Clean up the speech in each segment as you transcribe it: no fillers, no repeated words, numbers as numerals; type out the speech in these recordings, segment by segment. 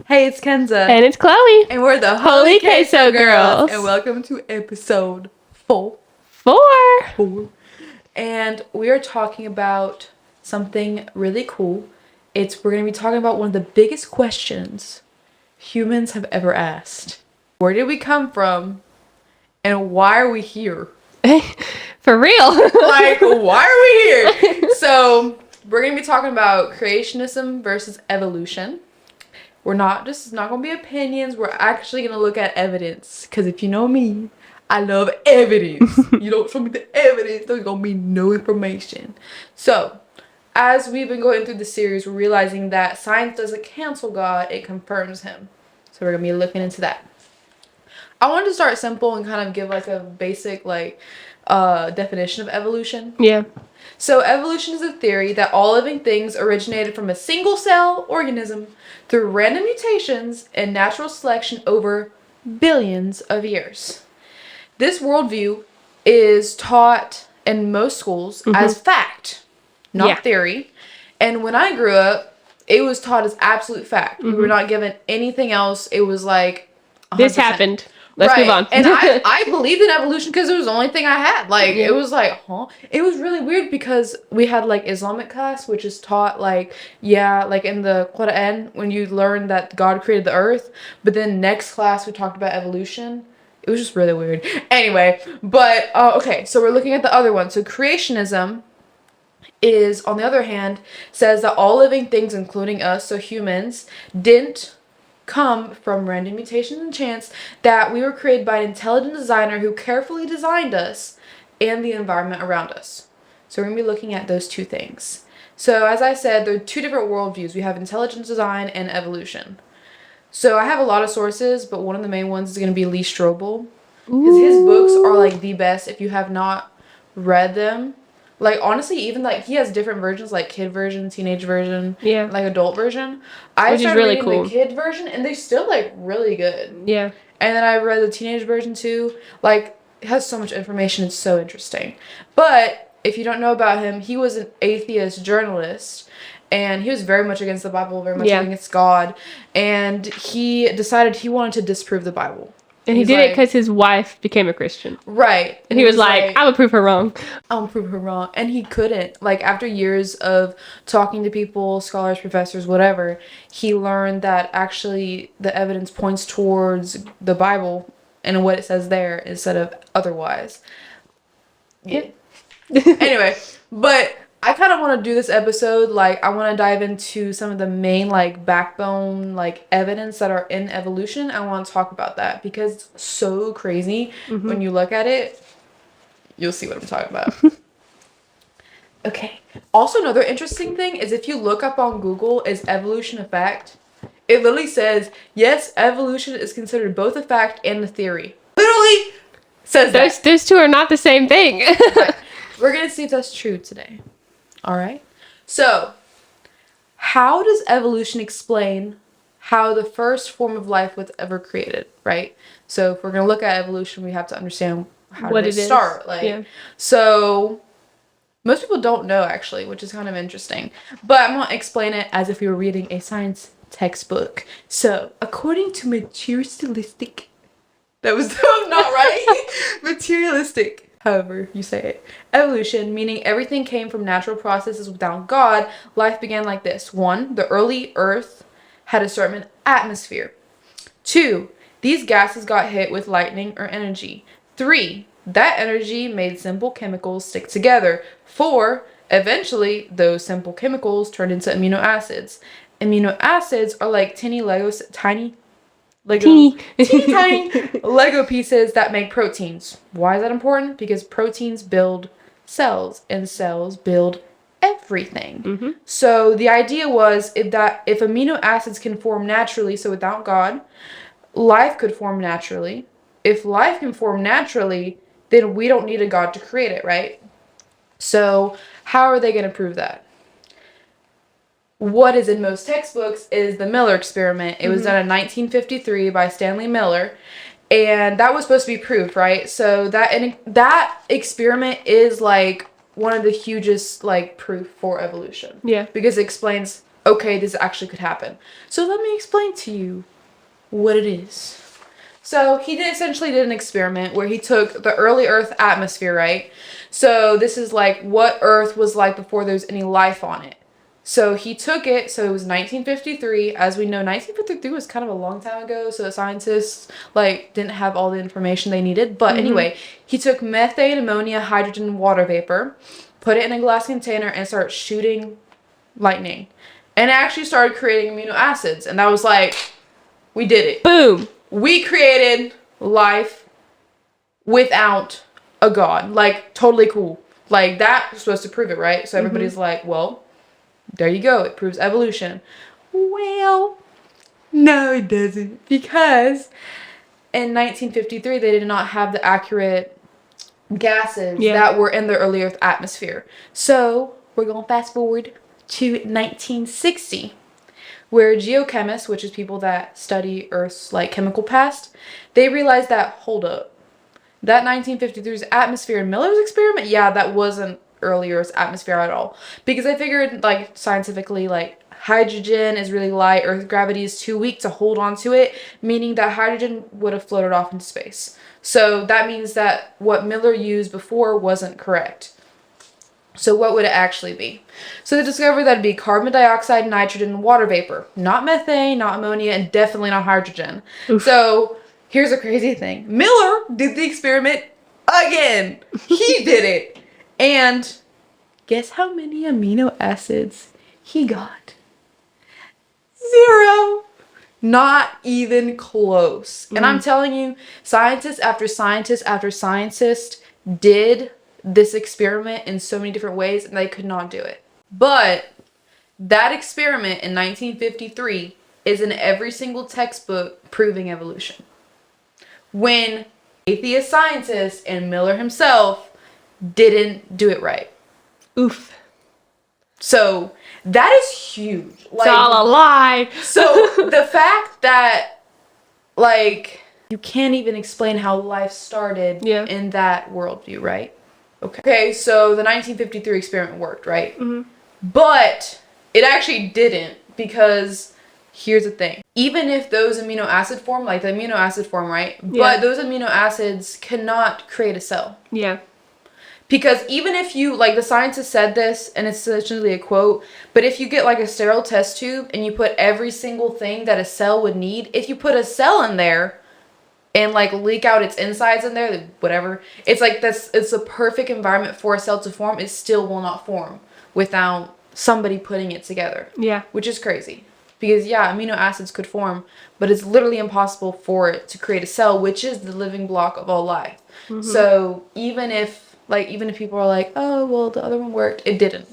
Hey, it's Kenza. And it's Chloe. And we're the Holy Queso Girls. And welcome to episode 4. 4. And we are talking about something really cool. We're going to be talking about one of the biggest questions humans have ever asked. Where did we come from? And why are we here? For real. Like, why are we here? So, we're going to be talking about creationism versus evolution. This is not going to be opinions. We're actually going to look at evidence. Because if you know me, I love evidence. You don't show me the evidence, there's going to be no information. So, as we've been going through the series, we're realizing that science doesn't cancel God, it confirms him. So, we're going to be looking into that. I wanted to start simple and kind of give like a basic definition of evolution. Yeah. So evolution is a theory that all living things originated from a single cell organism through random mutations and natural selection over billions of years. This worldview is taught in most schools as fact, not theory. And when I grew up, it was taught as absolute fact. We were not given anything else. It was like 100%. This happened. Let's move on. And I believed in evolution because it was the only thing I had. It was like, huh? It was really weird because we had like Islamic class, which is taught like in the Quran when you learn that God created the earth. But then next class we talked about evolution. It was just really weird. Anyway, but okay, so we're looking at the other one. So creationism is, on the other hand, says that all living things, including us, so humans, didn't come from random mutations and chance, that we were created by an intelligent designer who carefully designed us and the environment around us. So we're going to be looking at those two things. So as I said, there are two different worldviews. We have intelligent design and evolution. So I have a lot of sources, but one of the main ones is going to be Lee Strobel. Because his books are like the best if you have not read them. Like, honestly, even, like, he has different versions, like, kid version, teenage version, like, adult version. I started reading the kid version, and they're still, like, really good. Yeah. And then I read the teenage version, too. Like, it has so much information. It's so interesting. But, if you don't know about him, he was an atheist journalist, and he was very much against the Bible, very much against God. And he decided he wanted to disprove the Bible. And he did it because his wife became a Christian. Right. And he was like, I'm going to prove her wrong. I'm going to prove her wrong. And he couldn't. Like, after years of talking to people, scholars, professors, whatever, he learned that actually the evidence points towards the Bible and what it says there instead of otherwise. Yeah. Anyway, but I kind of want to do this episode, like, I want to dive into some of the main, like, backbone, like, evidence that are in evolution. I want to talk about that because it's so crazy. When you look at it, you'll see what I'm talking about. Okay. Also, another interesting thing is if you look up on Google, is evolution a fact? It literally says, yes, evolution is considered both a fact and a theory. Literally says that. Those two are not the same thing. Right. We're going to see if that's true today. All right. So, how does evolution explain how the first form of life was ever created, right? So, if we're going to look at evolution, we have to understand how did it start. So, most people don't know, actually, which is kind of interesting. But I'm going to explain it as if we were reading a science textbook. So, according to materialistic... That was not right. Materialistic. However you say it. Evolution, meaning everything came from natural processes without God, life began like this. 1, the early Earth had a certain atmosphere. 2, these gases got hit with lightning or energy. 3, that energy made simple chemicals stick together. 4, eventually those simple chemicals turned into amino acids. Amino acids are like tiny tiny Lego pieces that make proteins. Why is that important? Because proteins build cells, and cells build everything. So the idea was if amino acids can form naturally, so without God, life could form naturally. If life can form naturally, then we don't need a God to create it, right? So how are they going to prove that? What is in most textbooks is the Miller experiment. It was done in 1953 by Stanley Miller, and that was supposed to be proved, right? So that experiment is like one of the hugest like proof for evolution. Yeah. Because it explains, okay, this actually could happen. So let me explain to you what it is. So he essentially did an experiment where he took the early Earth atmosphere, right? So this is like what Earth was like before there was any life on it. So he took it, so it was 1953. As we know, 1953 was kind of a long time ago, so the scientists like didn't have all the information they needed. But anyway, he took methane, ammonia, hydrogen, and water vapor, put it in a glass container, and started shooting lightning. And it actually started creating amino acids. And that was like, we did it. Boom. We created life without a god. Like, totally cool. Like, that was supposed to prove it, right? So everybody's like, well, there you go. It proves evolution. Well, no, it doesn't. Because in 1953, they did not have the accurate gases that were in the early Earth atmosphere. So we're going to fast forward to 1960. Where geochemists, which is people that study Earth's like chemical past, they realized that, hold up, that 1953's atmosphere in Miller's experiment, yeah, that wasn't early Earth's atmosphere at all. Because I figured, like, scientifically, like, hydrogen is really light, Earth's gravity is too weak to hold on to it, meaning that hydrogen would have floated off into space. So that means that what Miller used before wasn't correct. So what would it actually be? So they discovered that it'd be carbon dioxide, nitrogen, and water vapor. Not methane, not ammonia, and definitely not hydrogen. Oof. So here's a crazy thing. Miller did the experiment again. He did it. And guess how many amino acids he got? 0. Not even close. And I'm telling you, scientist after scientist after scientist did this experiment in so many different ways, and they could not do it. But that experiment in 1953 is in every single textbook proving evolution. When atheist scientists and Miller himself didn't do it right. Oof. So that is huge. Like, it's all a lie. So the fact that, like, you can't even explain how life started in that worldview, right? Okay, so the 1953 experiment worked, right? But it actually didn't, because here's the thing. Even if those amino acid form, like the amino acid form, right? But those amino acids cannot create a cell. Yeah. Because even if you, like the scientist said this, and it's essentially a quote, but if you get like a sterile test tube and you put every single thing that a cell would need, if you put a cell in there, and like leak out its insides in there, whatever. It's like it's a perfect environment for a cell to form. It still will not form without somebody putting it together. Yeah. Which is crazy. Because amino acids could form, but it's literally impossible for it to create a cell, which is the living block of all life. So even if people are like, oh, well, the other one worked, it didn't.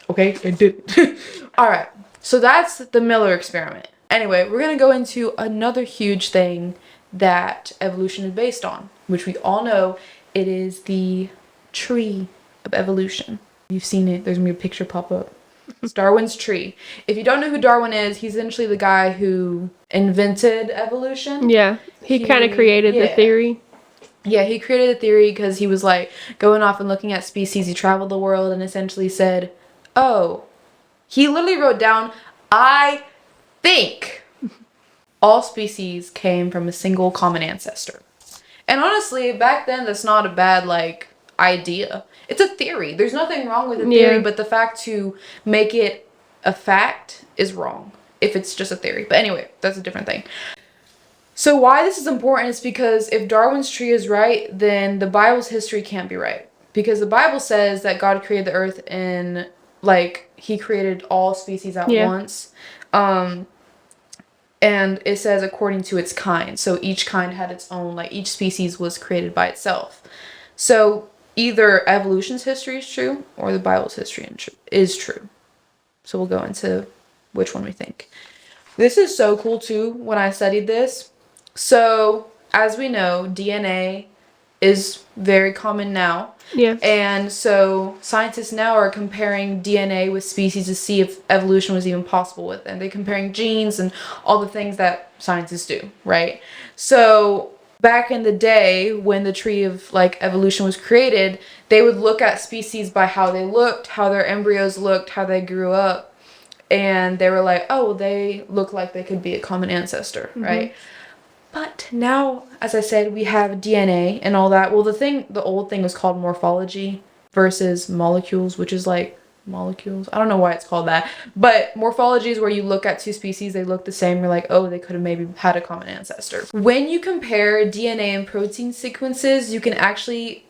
Okay, it didn't. All right. So that's the Miller experiment. Anyway, we're going to go into another huge thing that evolution is based on, which we all know. It is the tree of evolution. You've seen it. There's gonna be a picture pop up. It's Darwin's tree. If you don't know who Darwin is, he's essentially the guy who invented evolution. Yeah, he kind of created the theory. Yeah, he created the theory because he was like going off and looking at species. He traveled the world and essentially said, oh, he literally wrote down, I think all species came from a single common ancestor. And honestly, back then, that's not a bad, like, idea. It's a theory. There's nothing wrong with a theory, but the fact to make it a fact is wrong if it's just a theory. But anyway, that's a different thing. So why this is important is because if Darwin's tree is right, then the Bible's history can't be right. Because the Bible says that God created the earth and, like, he created all species at once. And it says according to its kind. So each kind had its own, like each species was created by itself. So either evolution's history is true or the Bible's history is true. So we'll go into which one we think. This is so cool too when I studied this. So as we know, DNA is very common now. Yeah. And so scientists now are comparing DNA with species to see if evolution was even possible with them. They're comparing genes and all the things that scientists do, right? So back in the day when the tree of like evolution was created, they would look at species by how they looked, how their embryos looked, how they grew up. And they were like, oh, they look like they could be a common ancestor, right? But now, as I said, we have DNA and all that. Well, the old thing was called morphology versus molecules, which is like molecules. I don't know why it's called that. But morphology is where you look at two species, they look the same, you're like, oh, they could have maybe had a common ancestor. When you compare DNA and protein sequences, you can actually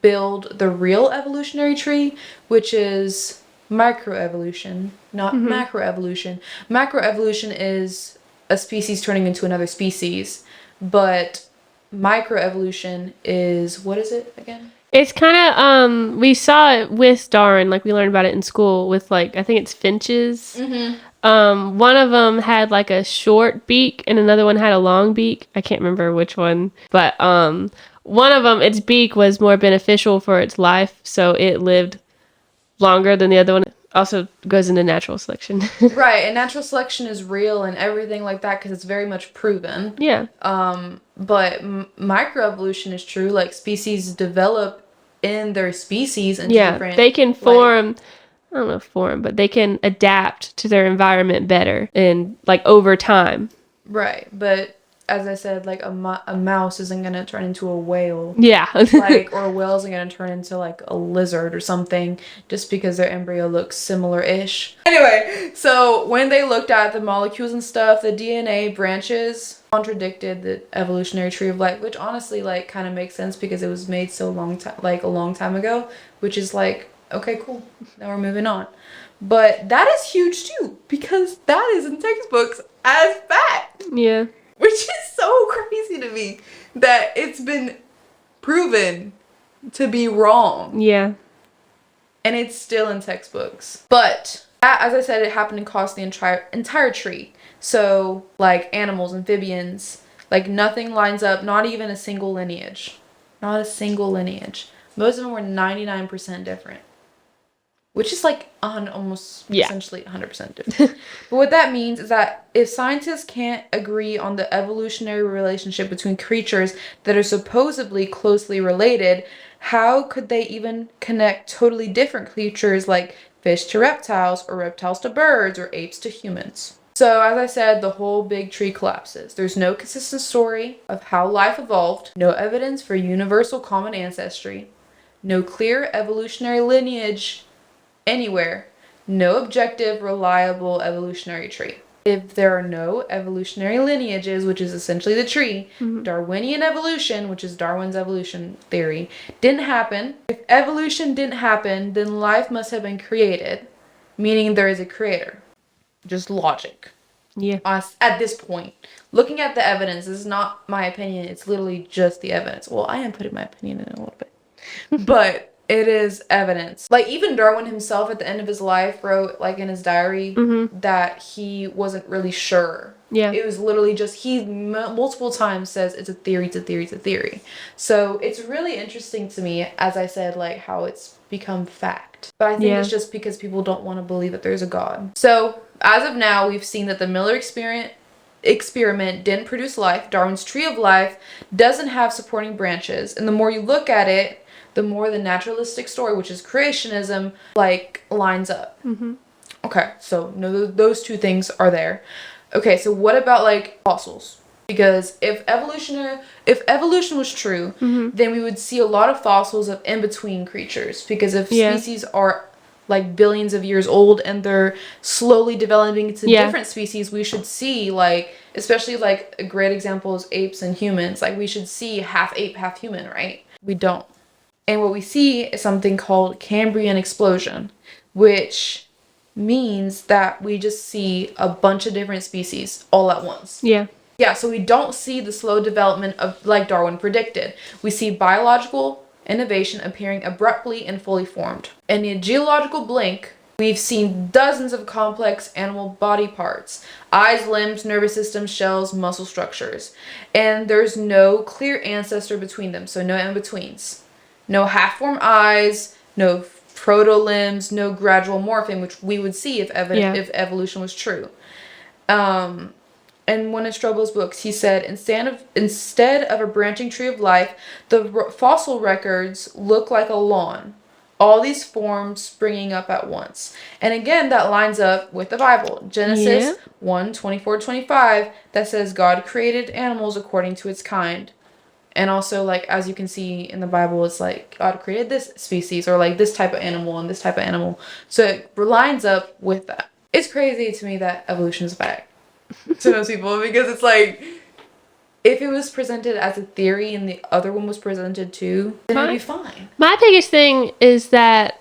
build the real evolutionary tree, which is microevolution, not macroevolution. Macroevolution is a species turning into another species, but microevolution is, what is it again? It's kind of we saw it with Darwin, like we learned about it in school with like I think it's finches. One of them had like a short beak and another one had a long beak. I can't remember which one, but one of them, its beak was more beneficial for its life, so it lived longer than the other one. Also goes into natural selection. Right, and natural selection is real and everything like that because it's very much proven. Yeah. But microevolution is true. Like species develop in their species into different. They can form. I don't know if form, but they can adapt to their environment better and like over time. Right, but as I said, like a mouse isn't gonna turn into a whale. Yeah. Like, or a whale isn't gonna turn into like a lizard or something just because their embryo looks similar-ish. Anyway, so when they looked at the molecules and stuff, the DNA branches contradicted the evolutionary tree of life, which honestly like kind of makes sense because it was made so a long time ago, which is like, okay, cool. Now we're moving on. But that is huge too because that is in textbooks as fact. Yeah. Which is so crazy to me that it's been proven to be wrong. Yeah. And it's still in textbooks. But, as I said, it happened across the entire tree. So, like animals, amphibians, like nothing lines up, not even a single lineage. Not a single lineage. Most of them were 99% different. Which is like essentially 100% different. But what that means is that if scientists can't agree on the evolutionary relationship between creatures that are supposedly closely related, how could they even connect totally different creatures like fish to reptiles or reptiles to birds or apes to humans? So, as I said, the whole big tree collapses. There's no consistent story of how life evolved, no evidence for universal common ancestry, no clear evolutionary lineage anywhere, no objective, reliable evolutionary tree. If there are no evolutionary lineages, which is essentially the tree, Darwinian evolution, which is Darwin's evolution theory, didn't happen. If evolution didn't happen, then life must have been created, meaning there is a creator. Just logic. Yeah. At this point, looking at the evidence, this is not my opinion, it's literally just the evidence. Well, I am putting my opinion in a little bit. But it is evidence. Like, even Darwin himself at the end of his life wrote, like, in his diary that he wasn't really sure. Yeah. It was literally just, he multiple times says it's a theory, it's a theory, it's a theory. So it's really interesting to me, as I said, like, how it's become fact. But I think it's just because people don't want to believe that there's a God. So, as of now, we've seen that the Miller experiment didn't produce life. Darwin's tree of life doesn't have supporting branches. And the more you look at it, the more the naturalistic story, which is creationism, like, lines up. Okay, so no, those two things are there. Okay, so what about, like, fossils? Because if evolution was true, then we would see a lot of fossils of in-between creatures. Because if species are, like, billions of years old and they're slowly developing into different species, we should see, like, especially, like, a great example is apes and humans. Like, we should see half ape, half human, right? We don't. And what we see is something called Cambrian explosion, which means that we just see a bunch of different species all at once. Yeah. Yeah, so we don't see the slow development of, like Darwin predicted. We see biological innovation appearing abruptly and fully formed. In a geological blink, we've seen dozens of complex animal body parts: eyes, limbs, nervous system, shells, muscle structures. And there's no clear ancestor between them, so no in-betweens. No half-formed eyes, no proto-limbs, no gradual morphing, which we would see if evolution was true. In one of Strobel's books, he said, instead of a branching tree of life, the fossil records look like a lawn. All these forms springing up at once. And again, that lines up with the Bible. Genesis 1:24-25, that says God created animals according to its kind. And also, like, as you can see in the Bible, it's like God created this species, or like this type of animal and this type of animal. So it lines up with that. It's crazy to me that evolution is a fact to most people, because it's like, if it was presented as a theory and the other one was presented too, then it'd be fine. My biggest thing is that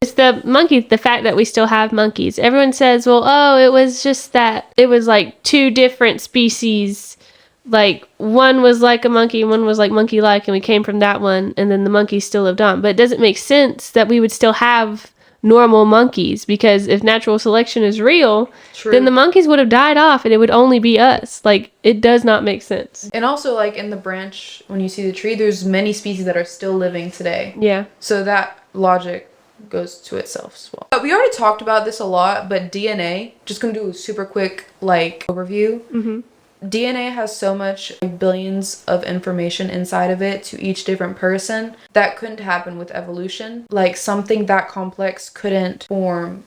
it's the monkeys, the fact that we still have monkeys. Everyone says, well, oh, it was just that it was like two different species. Like, one was like a monkey and one was like monkey-like, and we came from that one, and then the monkeys still lived on. But it doesn't make sense that we would still have normal monkeys, because if natural selection is real, then the monkeys would have died off and it would only be us. Like, it does not make sense. And also, like, in the branch, when you see the tree, there's many species that are still living today. Yeah. So that logic goes to itself as well. But we already talked about this a lot, but DNA, just gonna do a super quick, like, overview. Mm-hmm. DNA has so much, like, billions of information inside of it to each different person. That couldn't happen with evolution. Like, something that complex couldn't form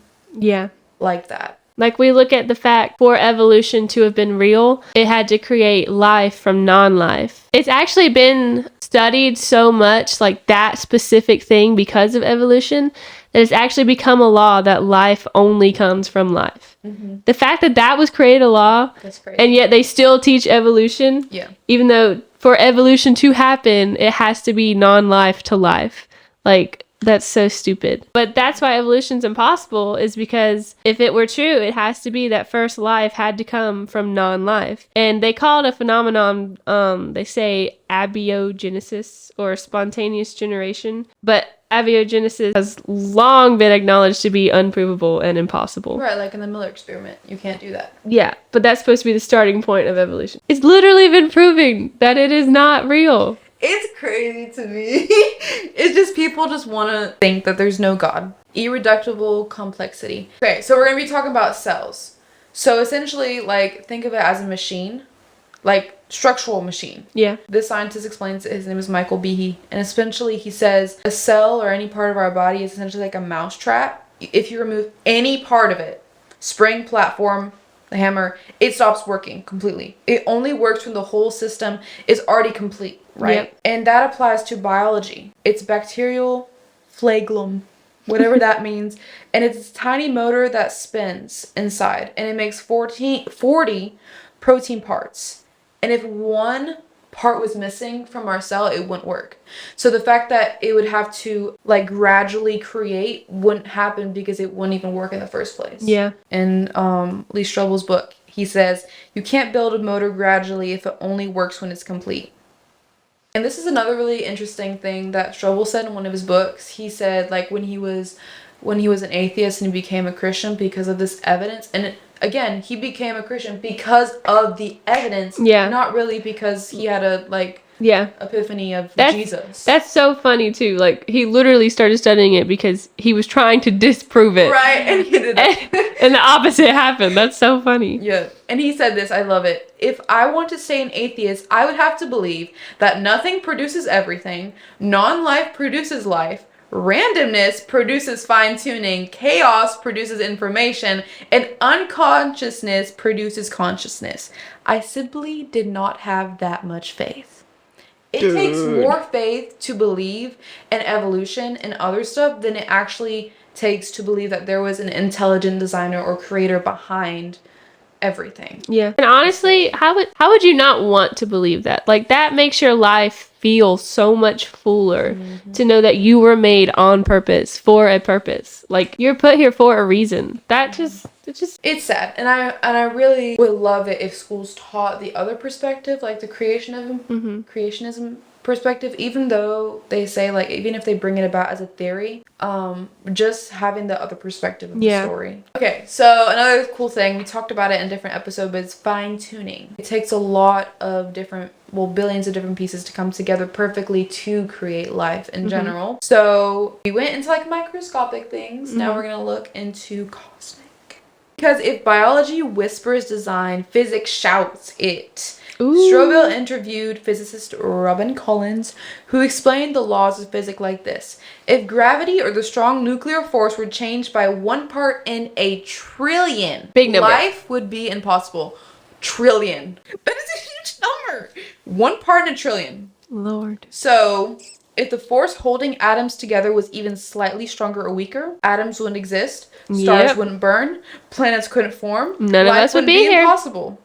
like that. Like, we look at the fact for evolution to have been real, it had to create life from non-life. It's actually been studied so much, like that specific thing, because of evolution, that it's actually become a law that life only comes from life. Mm-hmm. The fact that that was created a law, that's crazy. And yet they still teach evolution, even though for evolution to happen, it has to be non-life to life. Like, that's so stupid. But that's why evolution's impossible, is because if it were true, it has to be that first life had to come from non-life. And they call it a phenomenon, they say abiogenesis, or spontaneous generation. But abiogenesis has long been acknowledged to be unprovable and impossible. Right, like in the Miller experiment. You can't do that. Yeah, but that's supposed to be the starting point of evolution. It's literally been proving that it is not real. It's crazy to me. It's just people just want to think that there's no God. Irreducible complexity. Okay, so we're going to be talking about cells. So essentially, like, think of it as a machine. Like, structural machine. Yeah. This scientist explains it. His name is Michael Behe. And essentially, he says a cell or any part of our body is essentially like a mousetrap. If you remove any part of it, spring, platform, the hammer, it stops working completely. It only works when the whole system is already complete, right? Yep. And that applies to biology. It's bacterial flagellum, whatever that means. And it's a tiny motor that spins inside. And it makes 40 protein parts. And if one part was missing from our cell, it wouldn't work. So the fact that it would have to, like, gradually create wouldn't happen, because it wouldn't even work in the first place. Yeah. In Lee Strobel's book, he says, you can't build a motor gradually if it only works when it's complete. And this is another really interesting thing that Strobel said in one of his books. He said, like, when he was an atheist and he became a Christian because of this evidence, and again, he became a Christian because of the evidence, not really because he had a, like, epiphany of Jesus. That's so funny too. Like, he literally started studying it because he was trying to disprove it. Right, and he did it. And the opposite happened. That's so funny. Yeah. And he said this, I love it. If I want to stay an atheist, I would have to believe that nothing produces everything, non-life produces life, randomness produces fine-tuning, chaos produces information, and unconsciousness produces consciousness. I simply did not have that much faith. It takes more faith to believe in evolution and other stuff than it actually takes to believe that there was an intelligent designer or creator behind everything. Yeah. And honestly, how would you not want to believe that? Like, that makes your life feel so much fuller to know that you were made on purpose for a purpose. Like, you're put here for a reason. It's sad. And I really would love it if schools taught the other perspective, like the creationism perspective, even though they say, like, even if they bring it about as a theory, just having the other perspective of the story. Okay, so another cool thing, we talked about it in different episodes, but it's fine-tuning. It takes a lot of billions of different pieces to come together perfectly to create life in general. So we went into, like, microscopic things. Now we're gonna look into cosmic. Because if biology whispers design, physics shouts it. Ooh. Strobel interviewed physicist Robin Collins, who explained the laws of physics like this. If gravity or the strong nuclear force were changed by 1 part in a trillion, Big number. life would be impossible. Trillion. That is a huge number. 1 part in a trillion. Lord. So, if the force holding atoms together was even slightly stronger or weaker, atoms wouldn't exist, stars Yep. wouldn't burn, planets couldn't form, None of life us would wouldn't be here. impossible.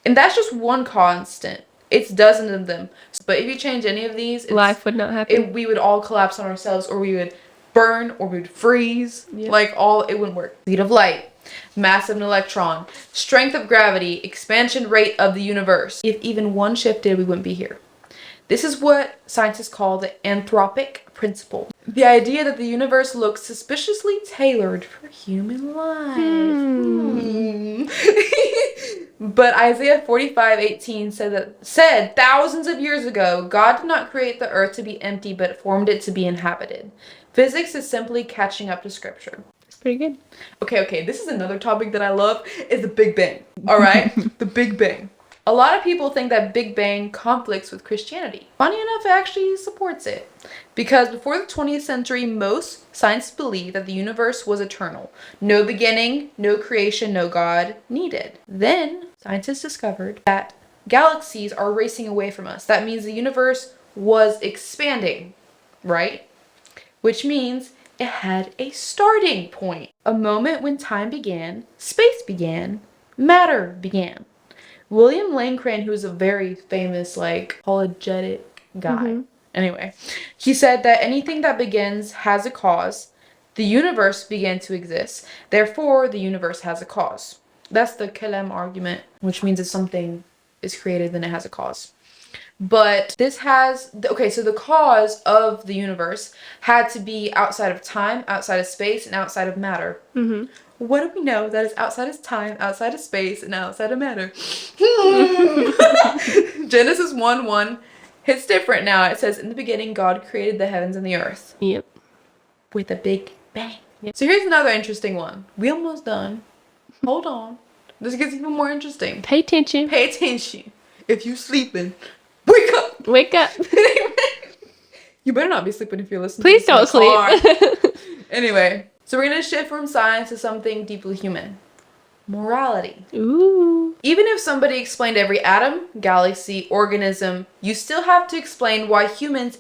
And that's just one constant. It's dozens of them. But if you change any of these, Life would not happen. we would all collapse on ourselves, or we would burn, or we would freeze. Yep. Like it wouldn't work. Speed of light, mass of an electron, strength of gravity, expansion rate of the universe. If even one shifted, we wouldn't be here. This is what scientists call the anthropic principle. The idea that the universe looks suspiciously tailored for human life. But Isaiah 45:18 said thousands of years ago, God did not create the earth to be empty, but formed it to be inhabited. Physics is simply catching up to scripture. It's pretty good. Okay, this is another topic that I love, is the Big Bang. All right? The Big Bang. A lot of people think that Big Bang conflicts with Christianity. Funny enough, it actually supports it. Because before the 20th century, most scientists believed that the universe was eternal. No beginning, no creation, no God needed. Then, scientists discovered that galaxies are racing away from us. That means the universe was expanding, right? Which means it had a starting point. A moment when time began, space began, matter began. William Lane Craig, who's a very famous, apologetic guy. Anyway, he said that anything that begins has a cause. The universe began to exist. Therefore, the universe has a cause. That's the Kelem argument, which means if something is created, then it has a cause. But so the cause of the universe had to be outside of time, outside of space, and outside of matter. What do we know that is outside of time, outside of space, and outside of matter? Genesis 1:1 hits different now. It says, in the beginning, God created the heavens and the earth. Yep. With a big bang. Yep. So here's another interesting one. We almost done. Hold on. This gets even more interesting. Pay attention. Pay attention. If you sleeping, wake up. Wake up. You better not be sleeping if you're listening. Please don't sleep. Anyway, so we're going to shift from science to something deeply human. Morality. Ooh. Even if somebody explained every atom, galaxy, organism, you still have to explain why humans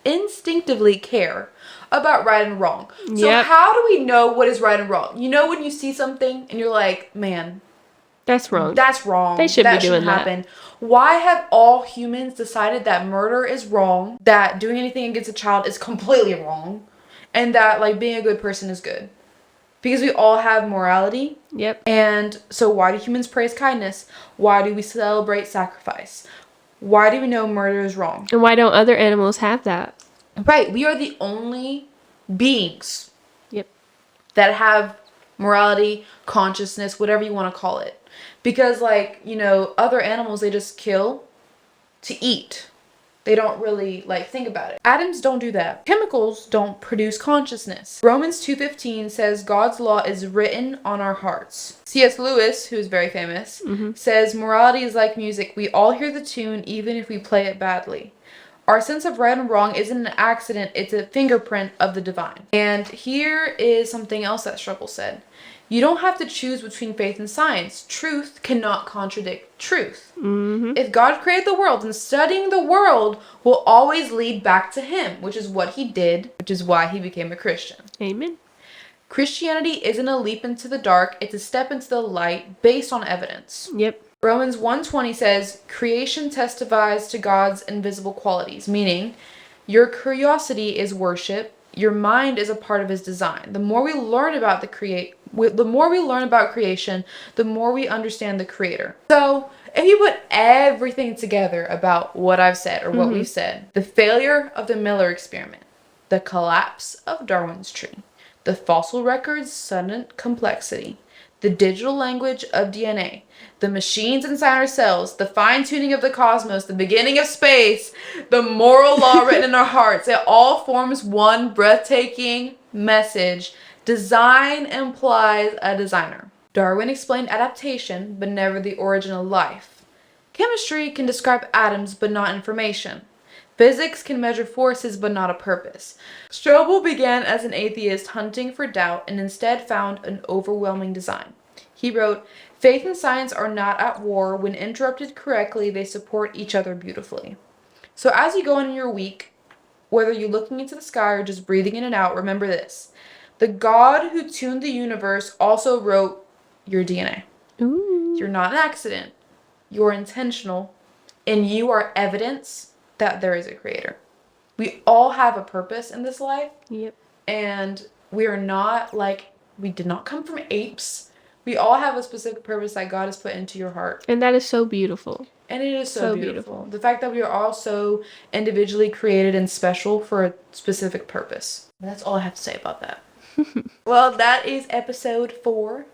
instinctively care about right and wrong. So how do we know what is right and wrong? You know when you see something and you're like, man, that's wrong. That's wrong. They should be doing that. Happen. Why have all humans decided that murder is wrong, that doing anything against a child is completely wrong, and that being a good person is good? Because we all have morality. Yep. And so why do humans praise kindness? Why do we celebrate sacrifice? Why do we know murder is wrong? And why don't other animals have that? Right. We are the only beings that have morality, consciousness, whatever you want to call it. Because other animals, they just kill to eat. They don't really think about it. Atoms don't do that. Chemicals don't produce consciousness. Romans 2:15 says God's law is written on our hearts. C.S. Lewis, who is very famous, says morality is like music. We all hear the tune even if we play it badly. Our sense of right and wrong isn't an accident, it's a fingerprint of the divine. And here is something else that Struggle said. You don't have to choose between faith and science. Truth cannot contradict truth. If God created the world, then studying the world will always lead back to him, which is what he did, which is why he became a Christian. Amen. Christianity isn't a leap into the dark, it's a step into the light based on evidence. Yep. Romans 1:20 says, creation testifies to God's invisible qualities, meaning your curiosity is worship, your mind is a part of his design. The more we learn about creation, the more we understand the creator. So, if you put everything together about what I've said or what we've said, the failure of the Miller experiment, the collapse of Darwin's tree, the fossil record's sudden complexity, the digital language of DNA, the machines inside our cells, the fine-tuning of the cosmos, the beginning of space, the moral law written in our hearts, it all forms one breathtaking message. Design implies a designer. Darwin explained adaptation, but never the origin of life. Chemistry can describe atoms but not information. Physics can measure forces but not a purpose. Strobel began as an atheist hunting for doubt and instead found an overwhelming design. He wrote, "Faith and science are not at war. When interrupted correctly, they support each other beautifully." So as you go in your week, whether you're looking into the sky or just breathing in and out, remember this. The God who tuned the universe also wrote your DNA. Ooh. You're not an accident. You're intentional. And you are evidence that there is a creator. We all have a purpose in this life. Yep. And we are not like, we did not come from apes. We all have a specific purpose that God has put into your heart. And that is so beautiful. And it is so beautiful. The fact that we are all so individually created and special for a specific purpose. That's all I have to say about that. Well, that is episode 4.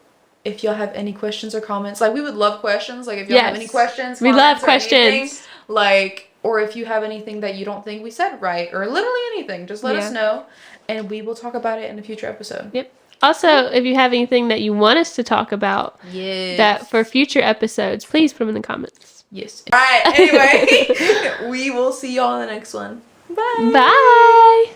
If y'all have any questions or comments, like we would love questions. Like if y'all have any questions, we love questions. Anything, questions. like, or if you have anything that you don't think we said right, or literally anything, just let us know, and we will talk about it in a future episode. Yep. Also, if you have anything that you want us to talk about, that for future episodes, please put them in the comments. Yes. All right. Anyway, we will see y'all in the next one. Bye. Bye.